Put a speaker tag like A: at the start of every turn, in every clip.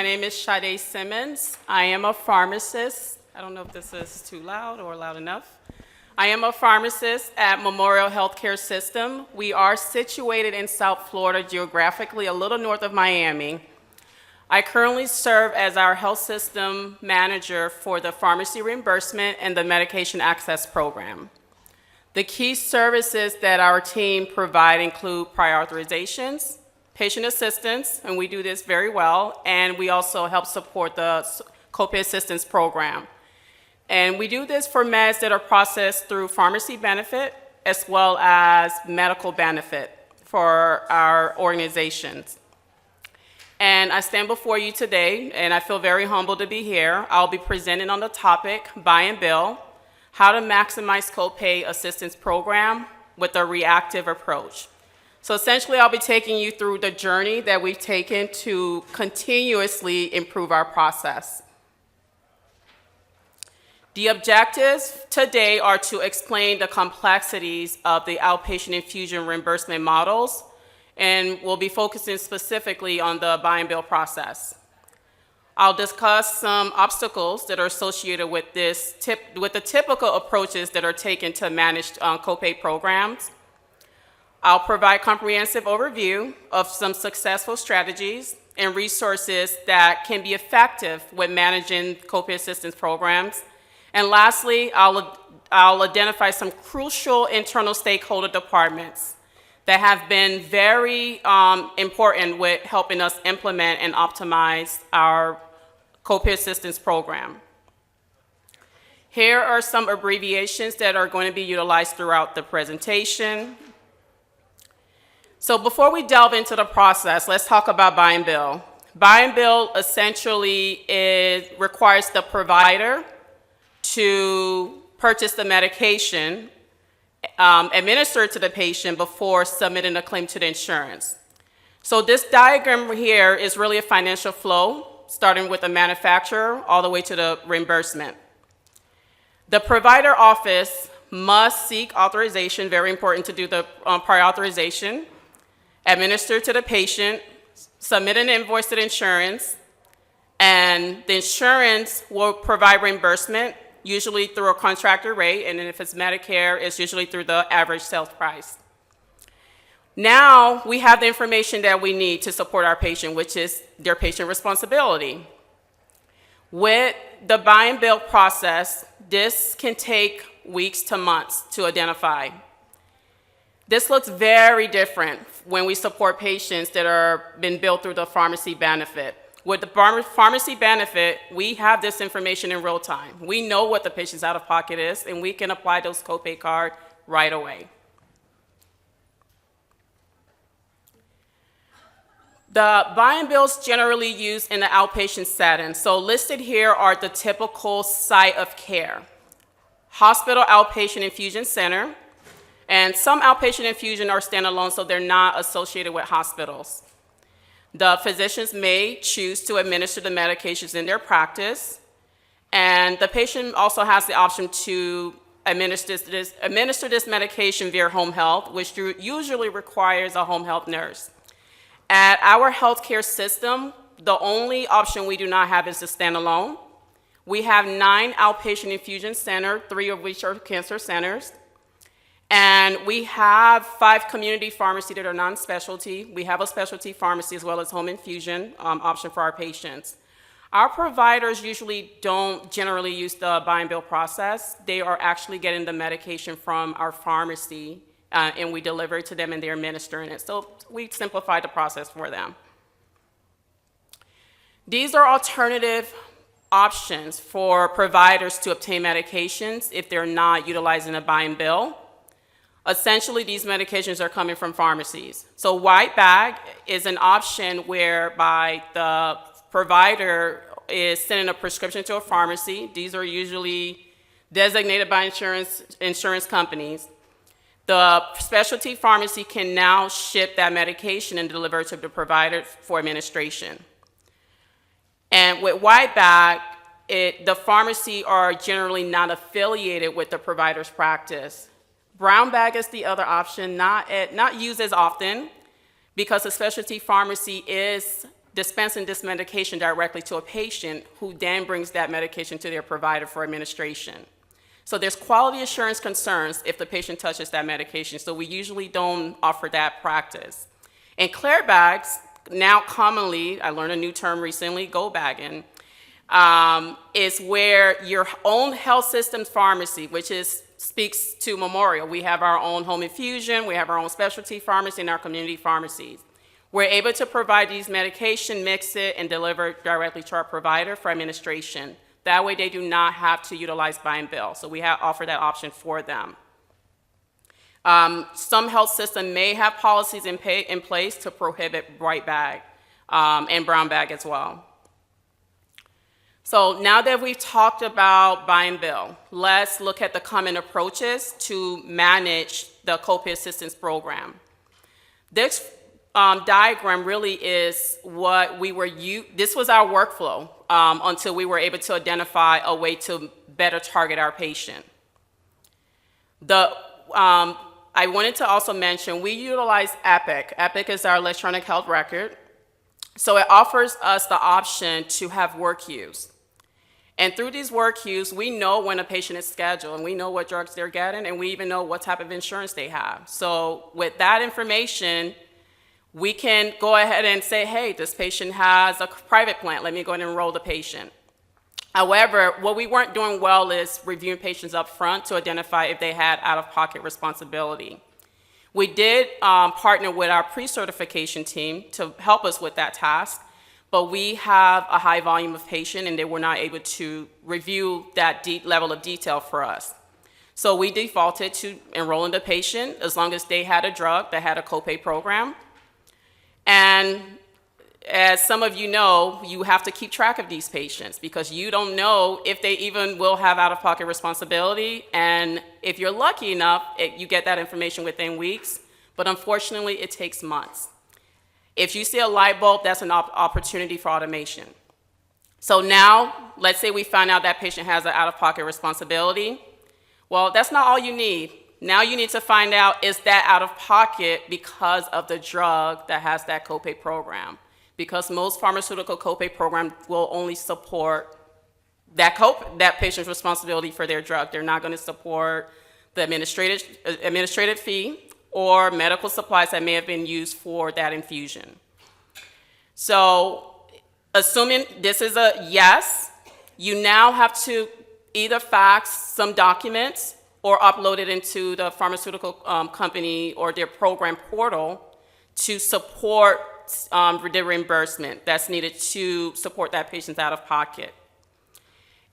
A: My name is Sade Simmons. I am a pharmacist. I don't know if this is too loud or loud enough. I am a pharmacist at Memorial Healthcare System. We are situated in South Florida, geographically a little north of Miami. I currently serve as our health system manager for the pharmacy reimbursement and the medication access program. The key services that our team provide include prior authorizations, patient assistance, and we do this very well, and we also help support the Copay assistance program. And we do this for meds that are processed through pharmacy benefit as well as medical benefit for our organizations. And I stand before you today, and I feel very humbled to be here. I'll be presenting on the topic, buy and bill, how to maximize copay assistance program with a reactive approach. So essentially, I'll be taking you through the journey that we've taken to continuously improve our process. The objectives today are to explain the complexities of the outpatient infusion reimbursement models, and we'll be focusing specifically on the buy and bill process. I'll discuss some obstacles that are associated with with the typical approaches that are taken to manage copay programs. I'll provide comprehensive overview of some successful strategies and resources that can be effective when managing copay assistance programs. And lastly, I'll identify some crucial internal stakeholder departments that have been very important with helping us implement and optimize our copay assistance program. Here are some abbreviations that are going to be utilized throughout the presentation. So before we delve into the process, let's talk about buy and bill. Buy and bill essentially requires the provider to purchase the medication administered to the patient before submitting a claim to the insurance. So this diagram here is really a financial flow, starting with the manufacturer all the way to the reimbursement. The provider office must seek authorization, very important to do the prior authorization, administer to the patient, submit an invoice to the insurance, and the insurance will provide reimbursement, usually through a contractor rate, and then if it's Medicare, it's usually through the average sales price. Now we have the information that we need to support our patient, which is their patient responsibility. With the buy and bill process, this can take weeks to months to identify. This looks very different when we support patients that are been billed through the pharmacy benefit. With the pharmacy benefit, we have this information in real time. We know what the patient's out-of-pocket is, and we can apply those copay cards right away. The buy and bills generally used in the outpatient setting. So listed here are the typical site of care. Hospital outpatient infusion center, and some outpatient infusion are standalone, so they're not associated with hospitals. The physicians may choose to administer the medications in their practice, and the patient also has the option to administer this medication via home health, which usually requires a home health nurse. At our healthcare system, the only option we do not have is the standalone. We have 9 outpatient infusion centers, 3 of which are cancer centers. And we have 5 community pharmacies that are non-specialty. We have a specialty pharmacy as well as home infusion option for our patients. Our providers usually don't generally use the buy and bill process. They are actually getting the medication from our pharmacy, and we deliver it to them and they're administering it. So we simplify the process for them. These are alternative options for providers to obtain medications if they're not utilizing a buy and bill. Essentially, these medications are coming from pharmacies. So white bag is an option whereby the provider is sending a prescription to a pharmacy. These are usually designated by insurance companies. The specialty pharmacy can now ship that medication and deliver it to the provider for administration. And with white bag, the pharmacy are generally not affiliated with the provider's practice. Brown bag is the other option, not used as often because a specialty pharmacy is dispensing this medication directly to a patient who then brings that medication to their provider for administration. So there's quality assurance concerns if the patient touches that medication, so we usually don't offer that practice. And clear bags, now commonly, I learned a new term recently, go bagging, is where your own health system's pharmacy, which speaks to Memorial. We have our own home infusion, we have our own specialty pharmacy, and our community pharmacies. We're able to provide these medication, mix it, and deliver directly to our provider for administration. That way they do not have to utilize buy and bill. So we offer that option for them. Some health systems may have policies in place to prohibit white bag and brown bag as well. So now that we've talked about buy and bill, let's look at the common approaches to manage the copay assistance program. This diagram really is what this was our workflow until we were able to identify a way to better target our patient. I wanted to also mention we utilize Epic. Epic is our electronic health record. So it offers us the option to have work queues. And through these work queues, we know when a patient is scheduled, and we know what drugs they're getting, and we even know what type of insurance they have. So with that information, we can go ahead and say, hey, this patient has a private plan. Let me go ahead and enroll the patient. However, what we weren't doing well is reviewing patients up front to identify if they had out-of-pocket responsibility. We did partner with our pre-certification team to help us with that task, but we have a high volume of patients and they were not able to review that deep level of detail for us. So we defaulted to enrolling the patient as long as they had a drug that had a copay program. And as some of you know, you have to keep track of these patients because you don't know if they even will have out-of-pocket responsibility. And if you're lucky enough, you get that information within weeks, but unfortunately, it takes months. If you see a light bulb, that's an opportunity for automation. So now, let's say we find out that patient has an out-of-pocket responsibility. Well, that's not all you need. Now you need to find out, is that out-of-pocket because of the drug that has that copay program? Because most pharmaceutical copay programs will only support that patient's responsibility for their drug. They're not going to support the administrative fee or medical supplies that may have been used for that infusion. So assuming this is a yes, you now have to either fax some documents or upload it into the pharmaceutical company or their program portal to support the reimbursement that's needed to support that patient's out-of-pocket.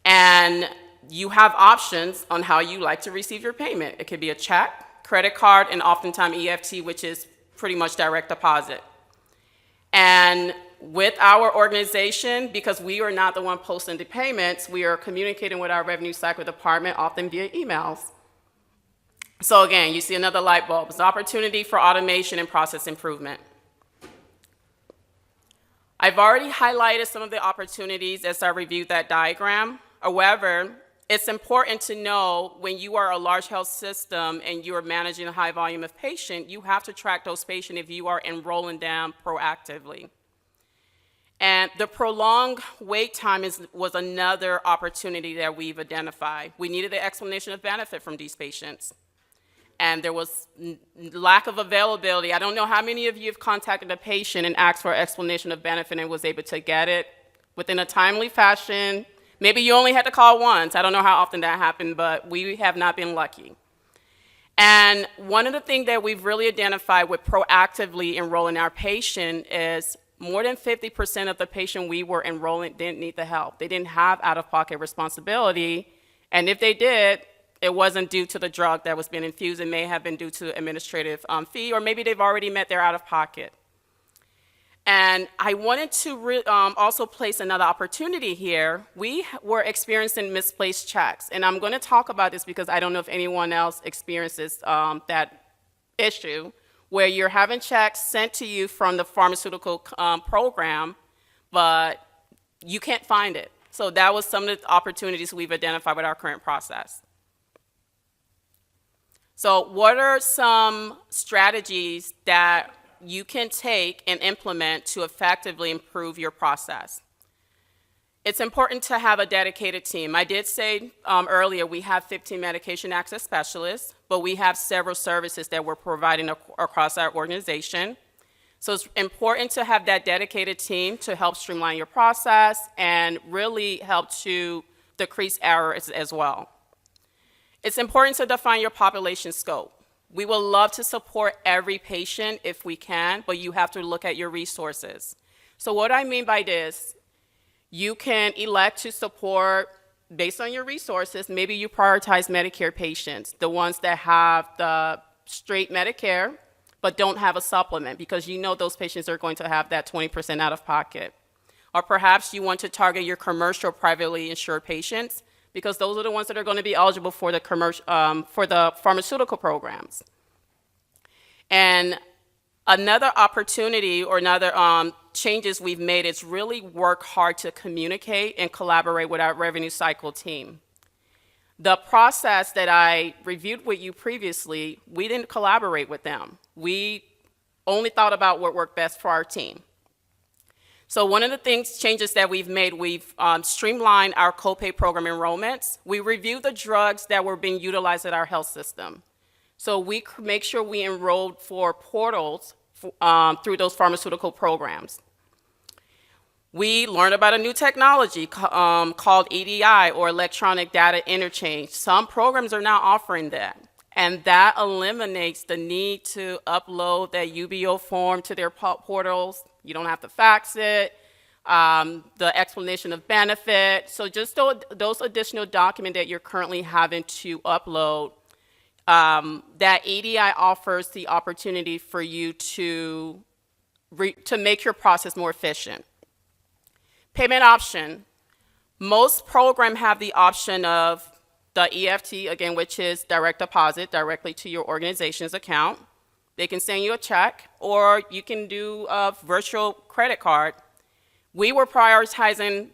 A: And you have options on how you like to receive your payment. It could be a check, credit card, and oftentimes EFT, which is pretty much direct deposit. And with our organization, because we are not the one posting the payments, we are communicating with our revenue cycle department, often via emails. So again, you see another light bulb. It's an opportunity for automation and process improvement. I've already highlighted some of the opportunities as I reviewed that diagram. However, it's important to know when you are a large health system and you are managing a high volume of patients, you have to track those patients if you are enrolling them proactively. And the prolonged wait time was another opportunity that we've identified. We needed an explanation of benefit from these patients. And there was lack of availability. I don't know how many of you have contacted a patient and asked for an explanation of benefit and was able to get it within a timely fashion. Maybe you only had to call once. I don't know how often that happened, but we have not been lucky. And one of the things that we've really identified with proactively enrolling our patient is more than 50% of the patient we were enrolling didn't need the help. They didn't have out-of-pocket responsibility, and if they did, it wasn't due to the drug that was being infused. It may have been due to administrative fee, or maybe they've already met their out-of-pocket. And I wanted to also place another opportunity here. We were experiencing misplaced checks, and I'm going to talk about this because I don't know if anyone else experiences that issue, where you're having checks sent to you from the pharmaceutical program, but you can't find it. So that was some of the opportunities we've identified with our current process. So what are some strategies that you can take and implement to effectively improve your process. It's important to have a dedicated team. I did say earlier we have 15 medication access specialists, but we have several services that we're providing across our organization. So it's important to have that dedicated team to help streamline your process and really help to decrease errors as well. It's important to define your population scope. We would love to support every patient if we can, but you have to look at your resources. So what I mean by this, you can elect to support based on your resources. Maybe you prioritize Medicare patients, the ones that have the straight Medicare, but don't have a supplement, because you know those patients are going to have that 20% out of pocket. Or perhaps you want to target your commercial privately insured patients, because those are the ones that are going to be eligible for the pharmaceutical programs. And another opportunity or another changes we've made is really work hard to communicate and collaborate with our revenue cycle team. The process that I reviewed with you previously, we didn't collaborate with them. We only thought about what worked best for our team. So one of the changes that we've made, we've streamlined our copay program enrollments. We reviewed the drugs that were being utilized at our health system. So we make sure we enrolled for portals through those pharmaceutical programs. We learned about a new technology called EDI, or electronic data interchange. Some programs are now offering that, and that eliminates the need to upload that UBO form to their portals. You don't have to fax it, the explanation of benefit. So just those additional documents that you're currently having to upload, that EDI offers the opportunity for you to make your process more efficient. Payment option. Most programs have the option of the EFT, again, which is direct deposit directly to your organization's account. They can send you a check, or you can do a virtual credit card. We were prioritizing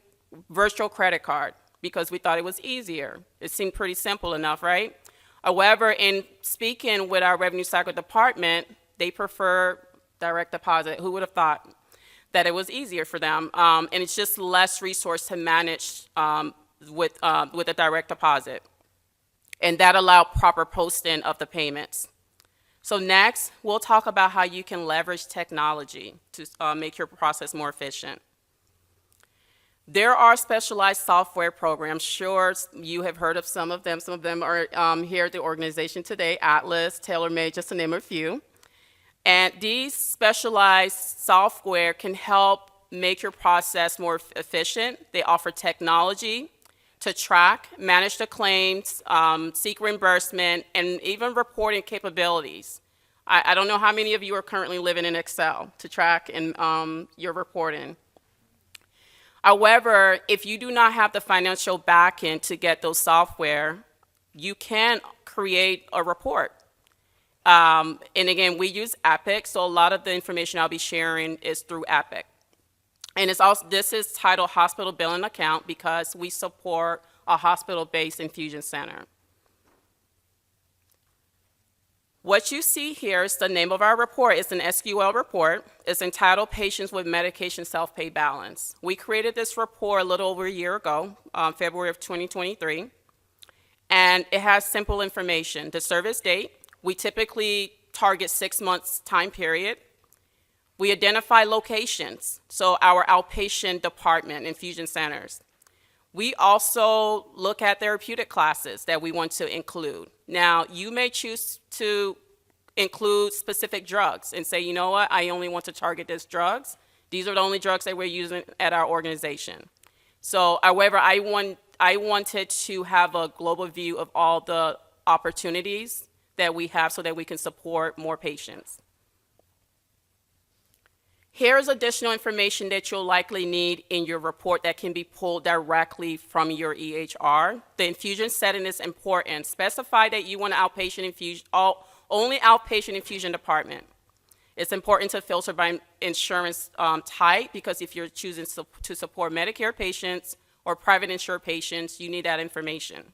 A: virtual credit card because we thought it was easier. It seemed pretty simple enough, right? However, in speaking with our revenue cycle department, they prefer direct deposit. Who would have thought that it was easier for them? And it's just less resource to manage with a direct deposit. And that allowed proper posting of the payments. So next, we'll talk about how you can leverage technology to make your process more efficient. There are specialized software programs. Sure, you have heard of some of them. Some of them are here at the organization today: Atlas, TaylorMade, just to name a few. And these specialized software can help make your process more efficient. They offer technology to track, manage the claims, seek reimbursement, and even reporting capabilities. I don't know how many of you are currently living in Excel to track and your reporting. However, if you do not have the financial backing to get those software, you can create a report. And again, we use Epic, so a lot of the information I'll be sharing is through Epic. And this is titled Hospital Billing Account because we support a hospital-based infusion center. What you see here is the name of our report. It's an SQL report. It's entitled Patients with Medication Self-Pay Balance. We created this report a little over a year ago, February of 2023. And it has simple information: the service date. We typically target 6 months time period. We identify locations, so our outpatient department, infusion centers. We also look at therapeutic classes that we want to include. Now, you may choose to include specific drugs and say, you know what, I only want to target these drugs. These are the only drugs that we're using at our organization. So, however, I wanted to have a global view of all the opportunities that we have so that we can support more patients. Here's additional information that you'll likely need in your report that can be pulled directly from your EHR. The infusion setting is important. Specify that you want an outpatient infusion, only outpatient infusion department. It's important to filter by insurance type, because if you're choosing to support Medicare patients or private insured patients, you need that information.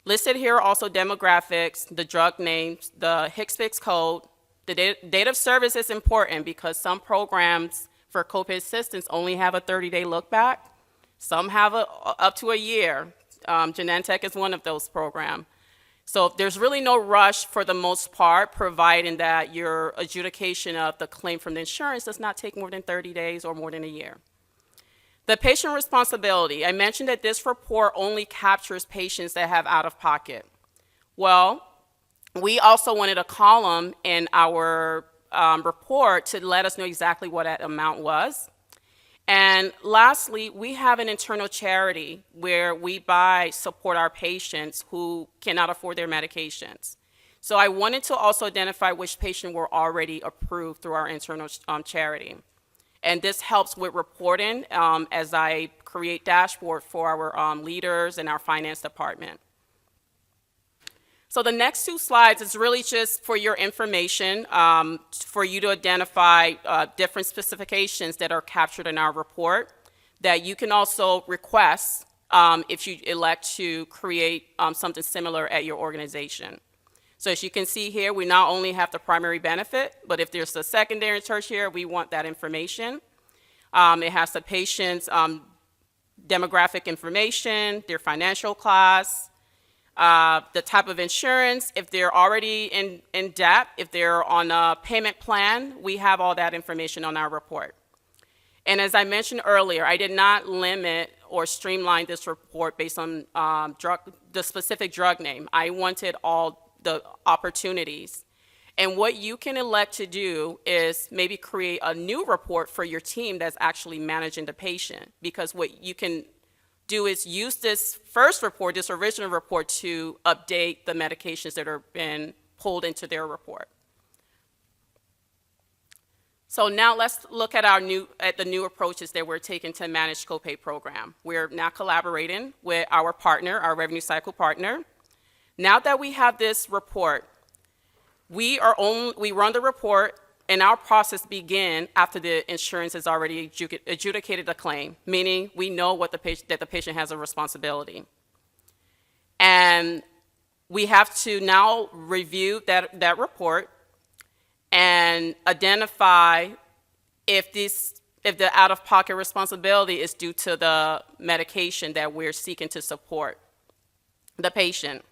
A: Listed here are also demographics, the drug names, the HCPCS code, The date of service is important because some programs for copay assistance only have a 30-day look back. Some have up to a year. Genentech is one of those programs. So there's really no rush for the most part, providing that your adjudication of the claim from the insurance does not take more than 30 days or more than a year. The patient responsibility. I mentioned that this report only captures patients that have out-of-pocket. Well, we also wanted a column in our report to let us know exactly what that amount was. And lastly, we have an internal charity where we support our patients who cannot afford their medications. So I wanted to also identify which patients were already approved through our internal charity. And this helps with reporting as I create dashboard for our leaders and our finance department. So the next 2 slides is really just for your information, for you to identify different specifications that are captured in our report that you can also request if you elect to create something similar at your organization. So as you can see here, we not only have the primary benefit, but if there's a secondary and tertiary, we want that information. It has the patient's demographic information, their financial class, the type of insurance, if they're already in debt, if they're on a payment plan, we have all that information on our report. And as I mentioned earlier, I did not limit or streamline this report based on the specific drug name. I wanted all the opportunities. And what you can elect to do is maybe create a new report for your team that's actually managing the patient, because what you can do is use this first report, this original report, to update the medications that are been pulled into their report. So now let's look at the new approaches that we're taking to manage copay program. We're now collaborating with our partner, our revenue cycle partner. Now that we have this report, we run the report, and our process begins after the insurance has already adjudicated the claim, meaning we know that the patient has a responsibility. And we have to now review that report and identify if the out-of-pocket responsibility is due to the medication that we're seeking to support the patient.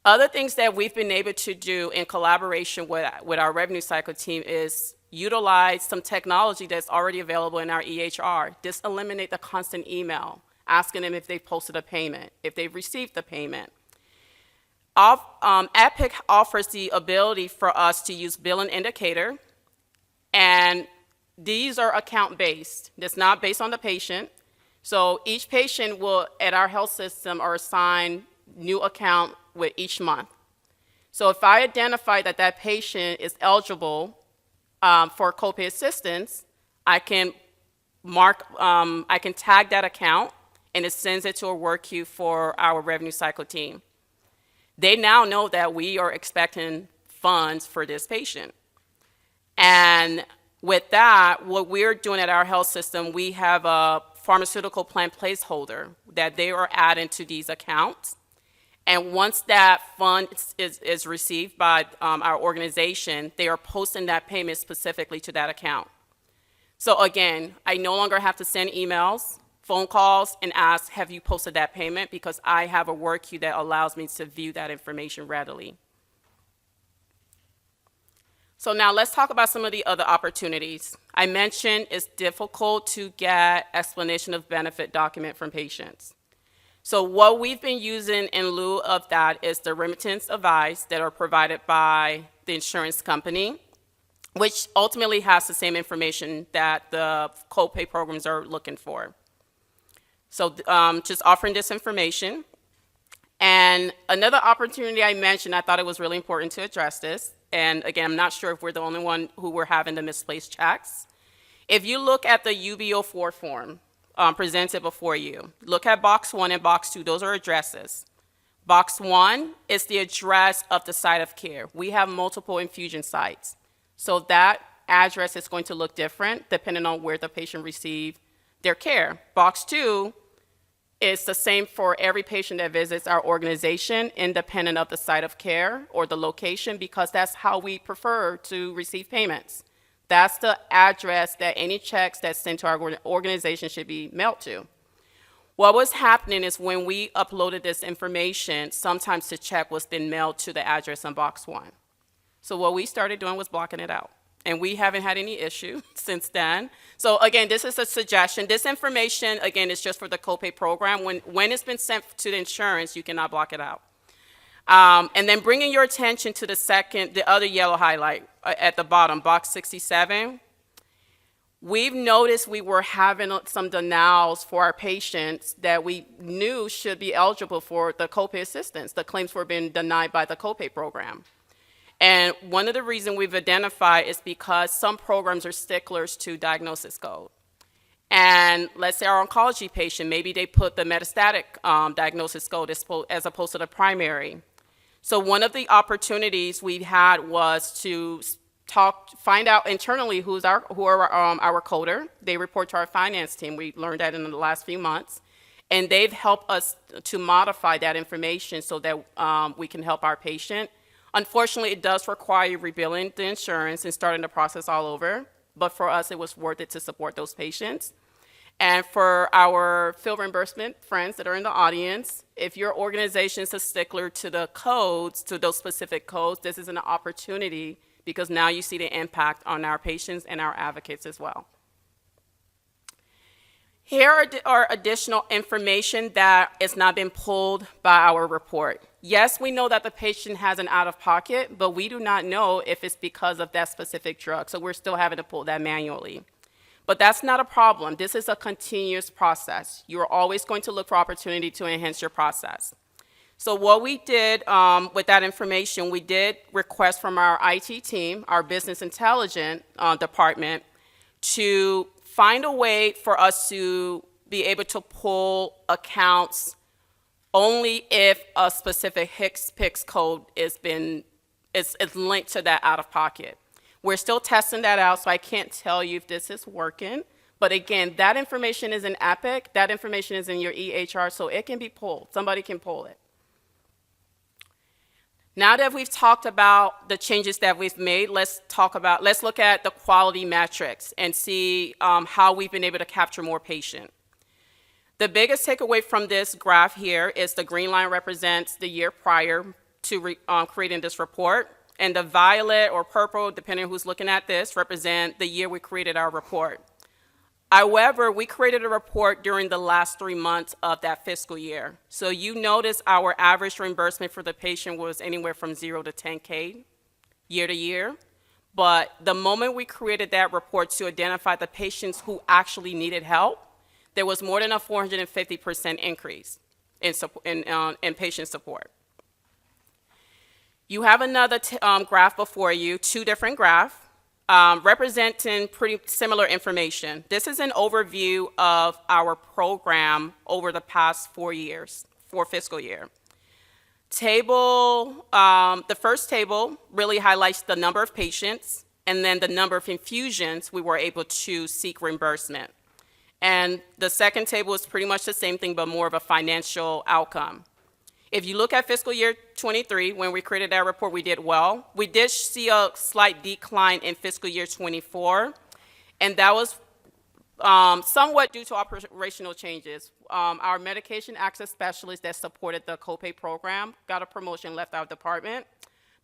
A: Other things that we've been able to do in collaboration with our revenue cycle team is utilize some technology that's already available in our EHR. Just eliminate the constant email, asking them if they posted a payment, if they've received the payment. Epic offers the ability for us to use billing indicator, and these are account-based. That's not based on the patient. So each patient will, at our health system, are assigned new account with each month. So if I identify that patient is eligible for copay assistance, I can tag that account, and it sends it to a work queue for our revenue cycle team. They now know that we are expecting funds for this patient. And with that, what we're doing at our health system, we have a pharmaceutical plan placeholder that they are adding to these accounts. And once that fund is received by our organization, they are posting that payment specifically to that account. So again, I no longer have to send emails, phone calls, and ask, have you posted that payment? Because I have a work queue that allows me to view that information readily. So now let's talk about some of the other opportunities. I mentioned it's difficult to get explanation of benefit document from patients. So what we've been using in lieu of that is the remittance advice that are provided by the insurance company, which ultimately has the same information that the copay programs are looking for. So just offering this information. And another opportunity I mentioned, I thought it was really important to address this. And again, I'm not sure if we're the only one who were having the misplaced checks. If you look at the UB04 form, presented before you. Look at box 1 and box 2. Those are addresses. Box 1 is the address of the site of care. We have multiple infusion sites. So that address is going to look different depending on where the patient received their care. Box 2 It's the same for every patient that visits our organization, independent of the site of care or the location, because that's how we prefer to receive payments. That's the address that any checks that's sent to our organization should be mailed to. What was happening is when we uploaded this information, sometimes the check was then mailed to the address on box 1. So what we started doing was blocking it out. And we haven't had any issue since then. So again, this is a suggestion. This information, again, is just for the copay program. When it's been sent to the insurance, you cannot block it out. And then bringing your attention to the other yellow highlight at the bottom, box 67. We've noticed we were having some denials for our patients that we knew should be eligible for the copay assistance. The claims were being denied by the copay program. And one of the reasons we've identified is because some programs are sticklers to diagnosis code. And let's say our oncology patient, maybe they put the metastatic diagnosis code as opposed to the primary. So one of the opportunities we had was to find out internally who are our coder. They report to our finance team. We learned that in the last few months. And they've helped us to modify that information so that we can help our patient. Unfortunately, it does require rebilling the insurance and starting the process all over, but for us, it was worth it to support those patients. And for our field reimbursement friends that are in the audience, if your organization is a stickler to the codes, to those specific codes, this is an opportunity because now you see the impact on our patients and our advocates as well. Here are additional information that has not been pulled by our report. Yes, we know that the patient has an out-of-pocket, but we do not know if it's because of that specific drug, so we're still having to pull that manually. But that's not a problem. This is a continuous process. You're always going to look for opportunity to enhance your process. So what we did with that information, we did request from our IT team, our business intelligence department, to find a way for us to be able to pull accounts only if a specific HCPCS code is linked to that out-of-pocket. We're still testing that out, so I can't tell you if this is working. But again, that information is in Epic. That information is in your EHR, so it can be pulled. Somebody can pull it. Now that we've talked about the changes that we've made, let's look at the quality metrics and see how we've been able to capture more patients. The biggest takeaway from this graph here is the green line represents the year prior to creating this report, and the violet or purple, depending on who's looking at this, represent the year we created our report. However, we created a report during the last 3 months of that fiscal year. So you notice our average reimbursement for the patient was anywhere from 0 to 10K year to year. But the moment we created that report to identify the patients who actually needed help, there was more than a 450% increase in patient support. You have another graph before you, 2 different graphs, representing pretty similar information. This is an overview of our program over the past 4 fiscal year. The first table really highlights the number of patients and then the number of infusions we were able to seek reimbursement. And the second table is pretty much the same thing, but more of a financial outcome. If you look at fiscal year 23, when we created that report, we did well. We did see a slight decline in fiscal year 24, and that was somewhat due to operational changes. Our medication access specialist that supported the copay program got a promotion, left our department.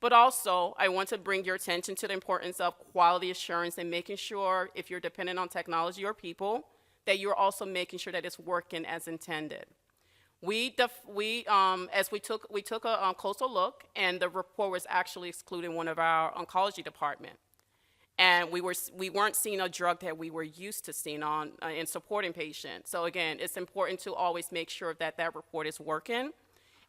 A: But also, I want to bring your attention to the importance of quality assurance and making sure if you're dependent on technology or people, that you're also making sure that it's working as intended. We took a closer look, and the report was actually excluding one of our oncology department. And we weren't seeing a drug that we were used to seeing in supporting patients. So again, it's important to always make sure that that report is working.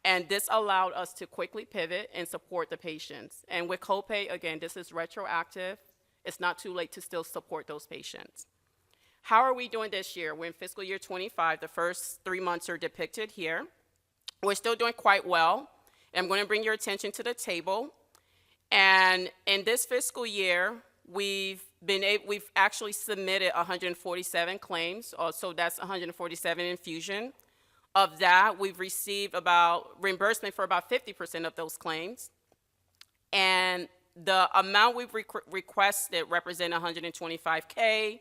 A: And this allowed us to quickly pivot and support the patients. And with Copay, again, this is retroactive. It's not too late to still support those patients. How are we doing this year? We're in fiscal year 25. The first 3 months are depicted here. We're still doing quite well. I'm going to bring your attention to the table. And in this fiscal year, we've actually submitted 147 claims. So that's 147 infusion. Of that, we've received about reimbursement for about 50% of those claims. And the amount we've requested represent $125K,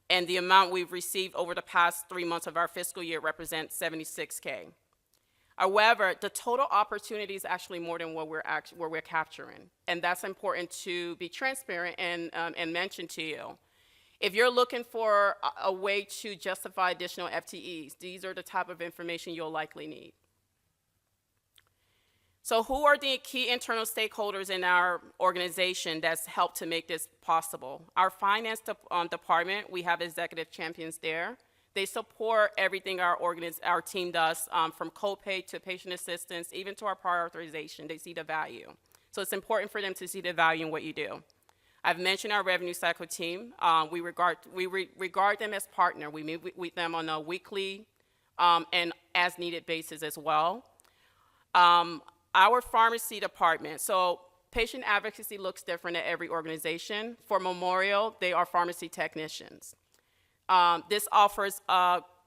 A: and the amount we've received over the past 3 months of our fiscal year represents $76K. However, the total opportunity is actually more than what we're capturing, and that's important to be transparent and mention to you. If you're looking for a way to justify additional FTEs, these are the type of information you'll likely need. So who are the key internal stakeholders in our organization that's helped to make this possible? Our finance department, we have executive champions there. They support everything our team does, from Copay to patient assistance, even to our prior authorization. They see the value. So it's important for them to see the value in what you do. I've mentioned our revenue cycle team. We regard them as partner. We meet with them on a weekly and as needed basis as well. Our pharmacy department, so patient advocacy looks different at every organization. For Memorial, they are pharmacy technicians. This offers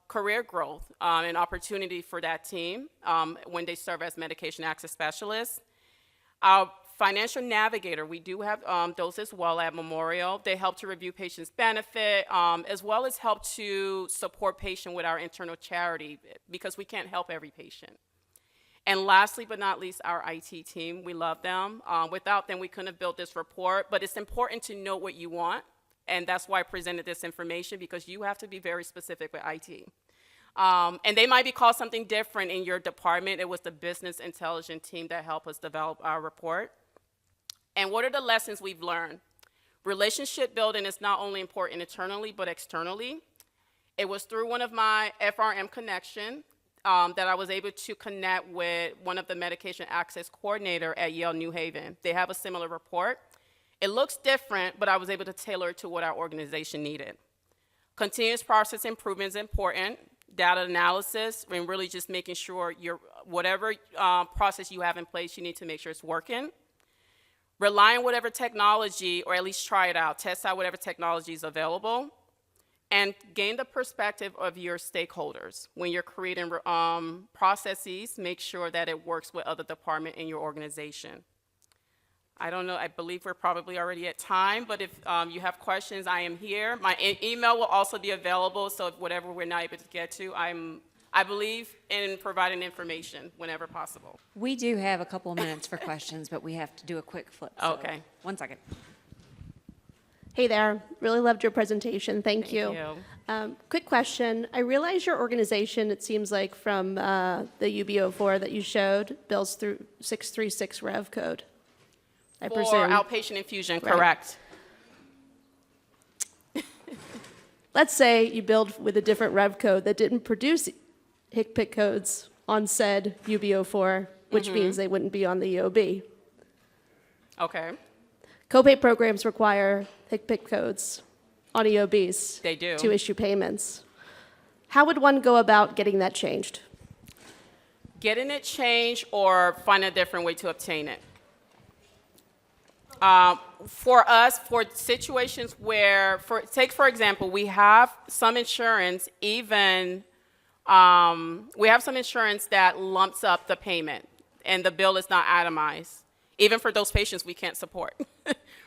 A: career growth and opportunity for that team when they serve as medication access specialists. Our financial navigator, we do have those as well at Memorial. They help to review patients' benefit, as well as help to support patient with our internal charity, because we can't help every patient. And lastly but not least, our IT team, we love them. Without them, we couldn't have built this report, but it's important to know what you want, and that's why I presented this information, because you have to be very specific with IT. And they might be called something different in your department. It was the business intelligence team that helped us develop our report. And what are the lessons we've learned? Relationship building is not only important internally, but externally. It was through one of my FRM connection that I was able to connect with one of the medication access coordinator at Yale New Haven. They have a similar report. It looks different, but I was able to tailor it to what our organization needed. Continuous process improvement is important. Data analysis, and really just making sure whatever process you have in place, you need to make sure it's working. Rely on whatever technology, or at least try it out, test out whatever technology is available, and gain the perspective of your stakeholders. When you're creating processes, make sure that it works with other departments in your organization. I don't know, I believe we're probably already at time, but if you have questions, I am here. My email will also be available, so if whatever we're not able to get to, I believe in providing information whenever possible.
B: We do have a couple of minutes for questions, but we have to do a quick flip. So
A: Okay.
B: 1 second.
C: Hey there, really loved your presentation. Thank you. Quick question. I realize your organization, it seems like from the UB04 that you showed, bills through 636 Rev code. I
A: For
C: presume.
A: outpatient infusion,
C: Right.
A: correct.
C: Let's say you build with a different Rev code that didn't produce HCPCS codes on said UB04, which means they wouldn't be on the EOB.
A: Okay,
C: Copay programs require HCPCS codes on EOBs
A: they do.
C: to issue payments. How would one go about getting that changed?
A: Getting it changed or find a different way to obtain it. For us, for situations where, take for example, we have some insurance, even, we have some insurance that lumps up the payment and the bill is not itemized. Even for those patients we can't support,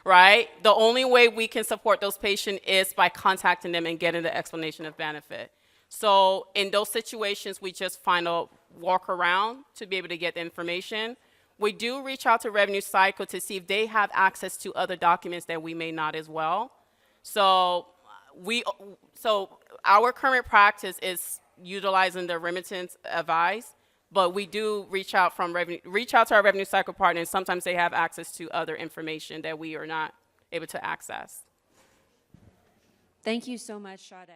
A: right? The only way we can support those patients is by contacting them and getting the explanation of benefit. So in those situations, we just find a walk around to be able to get the information. We do reach out to Revenue Cycle to see if they have access to other documents that we may not as well. So our current practice is utilizing the remittance advice, but we do reach out to our Revenue Cycle partners. Sometimes they have access to other information that we are not able to access.
B: Thank you so much, Sade.